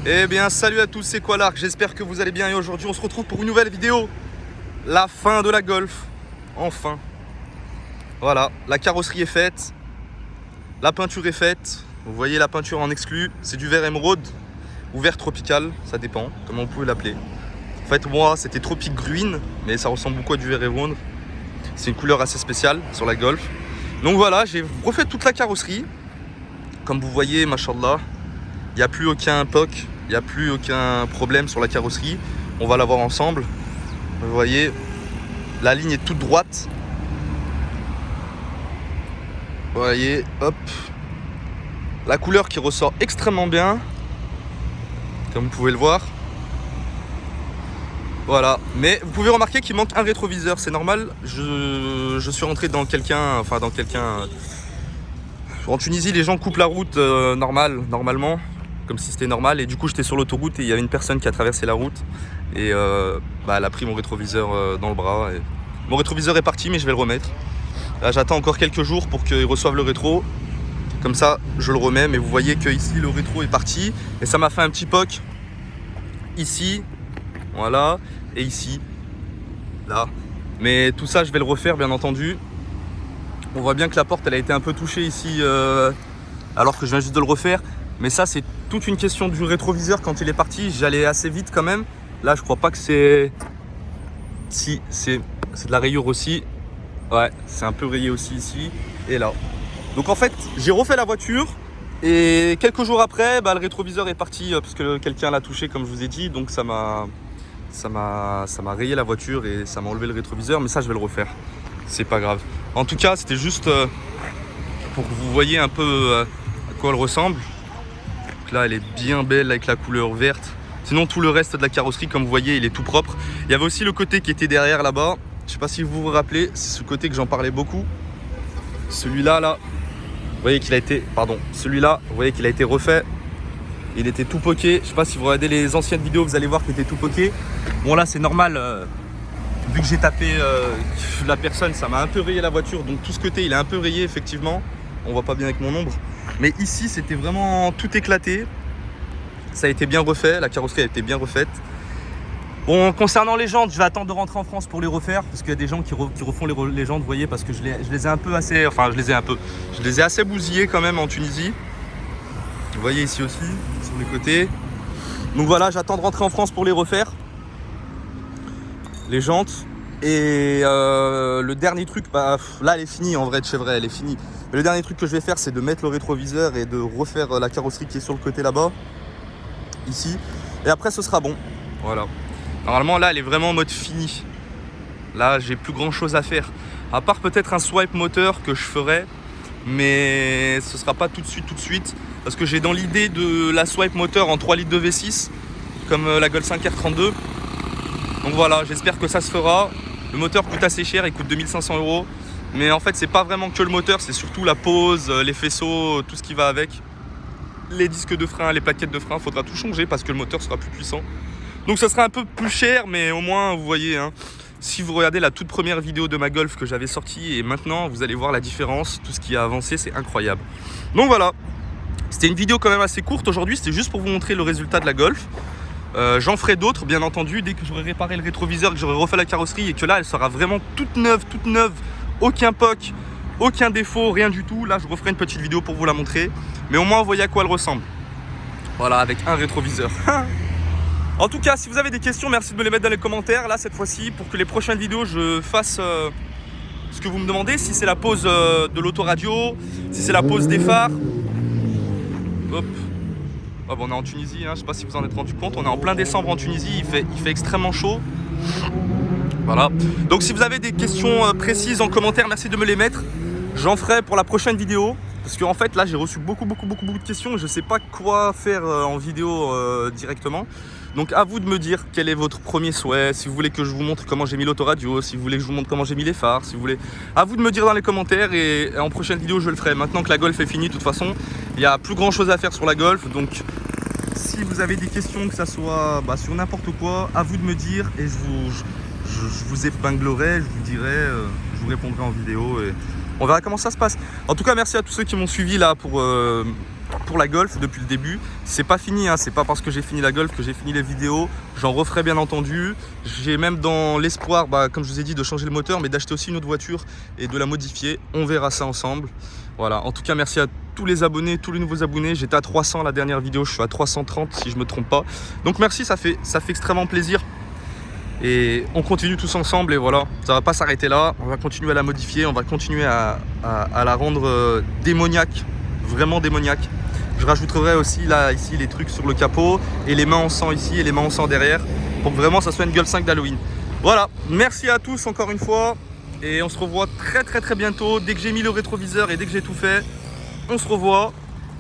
Eh bien salut à tous, c'est quoi l'Arc, j'espère que vous allez bien et aujourd'hui on se retrouve pour une nouvelle vidéo. La fin de la Golf, enfin. Voilà, la carrosserie est faite, la peinture est faite. Vous voyez la peinture en exclu, c'est du vert émeraude ou vert tropical, ça dépend comment vous pouvez l'appeler. En fait moi c'était tropique gruine, mais ça ressemble beaucoup à du vert émeraude. C'est une couleur assez spéciale sur la Golf. Donc voilà, j'ai refait toute la carrosserie. Comme vous voyez, machallah, il n'y a plus aucun POC, il n'y a plus aucun problème sur la carrosserie. On va la voir ensemble. Vous voyez, la ligne est toute droite. Vous voyez, hop. La couleur qui ressort extrêmement bien, comme vous pouvez le voir. Voilà, mais vous pouvez remarquer qu'il manque un rétroviseur, c'est normal. Je suis rentré dans quelqu'un, en Tunisie, les gens coupent la route normalement, comme si c'était normal. Et du coup, j'étais sur l'autoroute et il y avait une personne qui a traversé la route. Et elle a pris mon rétroviseur dans le bras. Et mon rétroviseur est parti, mais je vais le remettre. Là, j'attends encore quelques jours pour qu'ils reçoivent le rétro. Comme ça, je le remets. Mais vous voyez que ici, le rétro est parti. Et ça m'a fait un petit POC ici, voilà, et ici, là. Mais tout ça, je vais le refaire, bien entendu. On voit bien que la porte elle a été un peu touchée ici alors que je viens juste de le refaire. Mais ça c'est toute une question du rétroviseur quand il est parti. J'allais assez vite quand même. Là je crois pas que c'est... Si, c'est de la rayure aussi. Ouais, c'est un peu rayé aussi ici et là. Donc en fait j'ai refait la voiture. Et quelques jours après, le rétroviseur est parti parce que quelqu'un l'a touché comme je vous ai dit. Donc ça m'a rayé la voiture et ça m'a enlevé le rétroviseur. Mais ça je vais le refaire. C'est pas grave. En tout cas, c'était juste pour que vous voyez un peu à quoi elle ressemble. Donc là, elle est bien belle avec la couleur verte. Sinon, tout le reste de la carrosserie, comme vous voyez, il est tout propre. Il y avait aussi le côté qui était derrière là-bas. Je sais pas si vous vous rappelez, c'est ce côté que j'en parlais beaucoup. Celui-là, vous voyez qu'il a été, celui-là, vous voyez qu'il a été refait. Il était tout poqué. Je sais pas si vous regardez les anciennes vidéos, vous allez voir qu'il était tout poqué. Bon là, c'est normal. Vu que j'ai tapé la personne, ça m'a un peu rayé la voiture. Donc tout ce côté, il est un peu rayé, effectivement. On voit pas bien avec mon ombre. Mais ici, c'était vraiment tout éclaté. Ça a été bien refait. La carrosserie a été bien refaite. Bon, concernant les jantes, je vais attendre de rentrer en France pour les refaire. Parce qu'il y a des gens qui refont les jantes, vous voyez. Parce que je les ai un peu assez... Enfin, je les ai assez bousillés quand même en Tunisie. Vous voyez ici aussi, sur les côtés. Donc voilà, j'attends de rentrer en France pour les refaire. Les jantes et le dernier truc, là elle est finie en vrai de chez vrai, elle est finie. Mais le dernier truc que je vais faire, c'est de mettre le rétroviseur et de refaire la carrosserie qui est sur le côté là-bas, ici. Et après ce sera bon, voilà. Normalement là elle est vraiment en mode fini. Là j'ai plus grand chose à faire. À part peut-être un swipe moteur que je ferai, mais ce sera pas tout de suite. Parce que j'ai dans l'idée de la swipe moteur en 3 litres de V6, comme la Golf 5 R32. Donc voilà, j'espère que ça se fera. Le moteur coûte assez cher, il coûte 2500 €. Mais en fait, c'est pas vraiment que le moteur, c'est surtout la pose, les faisceaux, tout ce qui va avec. Les disques de frein, les plaquettes de frein, faudra tout changer parce que le moteur sera plus puissant. Donc ça sera un peu plus cher, mais au moins, vous voyez, si vous regardez la toute première vidéo de ma Golf que j'avais sortie et maintenant, vous allez voir la différence. Tout ce qui a avancé, c'est incroyable. Donc voilà, c'était une vidéo quand même assez courte aujourd'hui. C'était juste pour vous montrer le résultat de la Golf. J'en ferai d'autres bien entendu dès que j'aurai réparé le rétroviseur, que j'aurai refait la carrosserie et que là elle sera vraiment toute neuve, aucun POC, aucun défaut, rien du tout. Là je referai une petite vidéo pour vous la montrer, mais au moins vous voyez à quoi elle ressemble. Voilà, avec un rétroviseur. En tout cas, si vous avez des questions, merci de me les mettre dans les commentaires là cette fois-ci pour que les prochaines vidéos je fasse ce que vous me demandez. Si c'est la pose de l'autoradio, si c'est la pose des phares. Hop. Oh, on est en Tunisie, je ne sais pas si vous en êtes rendu compte, on est en plein décembre en Tunisie, il fait extrêmement chaud. Voilà. Donc si vous avez des questions précises en commentaire, merci de me les mettre. J'en ferai pour la prochaine vidéo. Parce qu'en fait là j'ai reçu beaucoup de questions et je ne sais pas quoi faire en vidéo directement. Donc à vous de me dire quel est votre premier souhait, si vous voulez que je vous montre comment j'ai mis l'autoradio, si vous voulez que je vous montre comment j'ai mis les phares, si vous voulez. À vous de me dire dans les commentaires et en prochaine vidéo je le ferai. Maintenant que la Golf est finie, de toute façon, il n'y a plus grand chose à faire sur la Golf. Donc si vous avez des questions, que ça soit sur n'importe quoi, à vous de me dire et je vous épinglerai, je vous dirai, je vous répondrai en vidéo et on verra comment ça se passe. En tout cas, merci à tous ceux qui m'ont suivi là pour pour la Golf depuis le début. C'est pas fini, hein. C'est pas parce que j'ai fini la Golf que j'ai fini les vidéos. J'en referai bien entendu. J'ai même dans l'espoir, comme je vous ai dit, de changer le moteur, mais d'acheter aussi une autre voiture et de la modifier. On verra ça ensemble. Voilà, en tout cas merci à tous les abonnés, tous les nouveaux abonnés. J'étais à 300 la dernière vidéo, je suis à 330 si je me trompe pas. Donc merci, ça fait extrêmement plaisir. Et on continue tous ensemble et voilà, ça va pas s'arrêter là. On va continuer à la modifier, on va continuer à la rendre démoniaque, vraiment démoniaque. Je rajouterai aussi là, ici, les trucs sur le capot et les mains en sang ici et les mains en sang derrière pour que vraiment ça soit une gueule 5 d'Halloween. Voilà, merci à tous encore une fois. Et on se revoit très bientôt. Dès que j'ai mis le rétroviseur et dès que j'ai tout fait, on se revoit.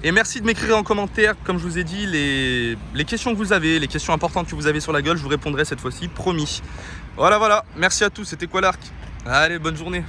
Et merci de m'écrire en commentaire, comme je vous ai dit, les questions que vous avez, les questions importantes que vous avez sur la Golf. Je vous répondrai cette fois-ci, promis. Voilà, merci à tous. C'était Quarlark. Allez, bonne journée.